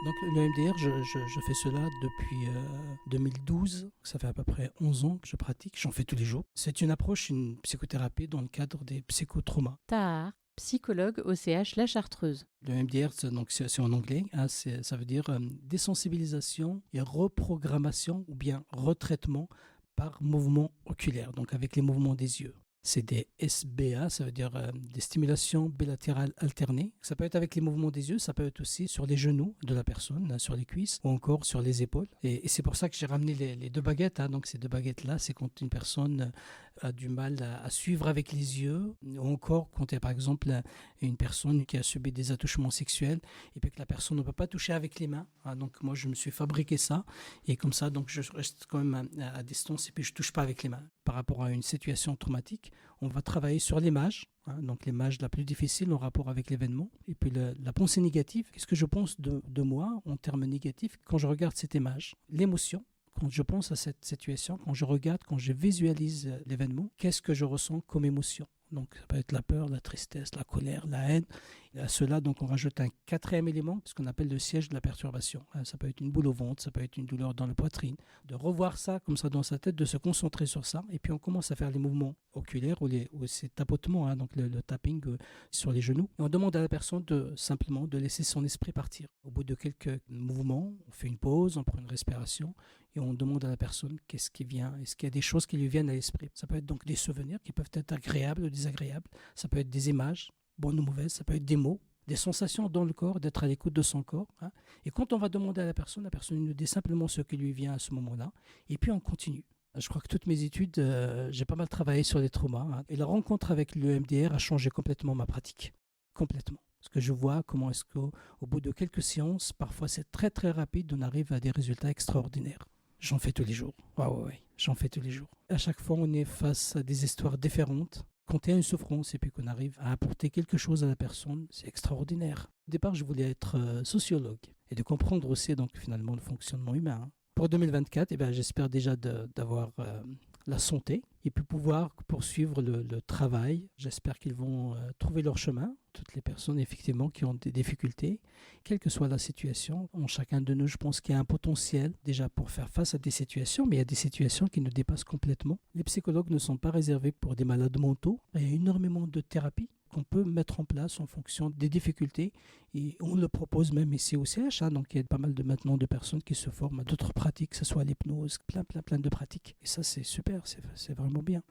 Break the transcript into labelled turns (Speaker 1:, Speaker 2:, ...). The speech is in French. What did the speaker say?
Speaker 1: Donc le MDR, je fais cela depuis 2012, ça fait à peu près 11 ans que je pratique, j'en fais tous les jours. C'est une psychothérapie dans le cadre des psychotraumas.
Speaker 2: Tahar, psychologue au CH La Chartreuse.
Speaker 1: Le MDR, c'est en anglais, hein, ça veut dire désensibilisation et reprogrammation ou bien retraitement par mouvement oculaire, donc avec les mouvements des yeux. C'est des SBA, ça veut dire des stimulations bilatérales alternées. Ça peut être avec les mouvements des yeux, ça peut être aussi sur les genoux de la personne, sur les cuisses ou encore sur les épaules. Et c'est pour ça que j'ai ramené les deux baguettes. Hein. Donc ces deux baguettes-là, c'est quand une personne a du mal à suivre avec les yeux, ou encore quand il y a par exemple une personne qui a subi des attouchements sexuels et puis que la personne ne peut pas toucher avec les mains. Hein. Donc moi, je me suis fabriqué ça et comme ça, donc je reste quand même à distance et puis je ne touche pas avec les mains. Par rapport à une situation traumatique, on va travailler sur l'image, hein, donc l'image la plus difficile en rapport avec l'événement. Et puis la pensée négative, qu'est-ce que je pense de moi en termes négatifs quand je regarde cette image? L'émotion, quand je pense à cette situation, quand je regarde, quand je visualise l'événement, qu'est-ce que je ressens comme émotion? Donc ça peut être la peur, la tristesse, la colère, la haine. Et à cela, donc, on rajoute un quatrième élément, ce qu'on appelle le siège de la perturbation. Ça peut être une boule au ventre, ça peut être une douleur dans la poitrine. De revoir ça comme ça dans sa tête, de se concentrer sur ça. Et puis on commence à faire les mouvements oculaires ou ces tapotements, hein, donc le tapping sur les genoux. Et on demande à la personne simplement de laisser son esprit partir. Au bout de quelques mouvements, on fait une pause, on prend une respiration et on demande à la personne qu'est-ce qui vient. Est-ce qu'il y a des choses qui lui viennent à l'esprit? Ça peut être donc des souvenirs qui peuvent être agréables ou désagréables. Ça peut être des images, bonnes ou mauvaises. Ça peut être des mots, des sensations dans le corps, d'être à l'écoute de son corps. Hein. Et quand on va demander à la personne nous dit simplement ce qui lui vient à ce moment-là. Et puis on continue. Je crois que toutes mes études, j'ai pas mal travaillé sur les traumas. Hein. Et la rencontre avec le MDR a changé complètement ma pratique. Complètement. Parce que je vois comment est-ce qu'au bout de quelques séances, parfois c'est très très rapide, on arrive à des résultats extraordinaires. J'en fais tous les jours. Ouais. J'en fais tous les jours. À chaque fois, on est face à des histoires différentes. Quand il y a une souffrance et puis qu'on arrive à apporter quelque chose à la personne, c'est extraordinaire. Au départ, je voulais être sociologue et de comprendre aussi donc finalement le fonctionnement humain. Hein. Pour 2024, j'espère déjà d'avoir la santé et puis pouvoir poursuivre le travail. J'espère qu'ils vont trouver leur chemin. Toutes les personnes effectivement qui ont des difficultés, quelle que soit la situation, en chacun de nous, je pense qu'il y a un potentiel déjà pour faire face à des situations, mais il y a des situations qui nous dépassent complètement. Les psychologues ne sont pas réservés pour des malades mentaux. Il y a énormément de thérapies qu'on peut mettre en place en fonction des difficultés et on le propose même ici au CH. Hein, donc il y a pas mal maintenant de personnes qui se forment à d'autres pratiques, que ce soit l'hypnose, plein de pratiques. Et ça c'est super, c'est vraiment bien.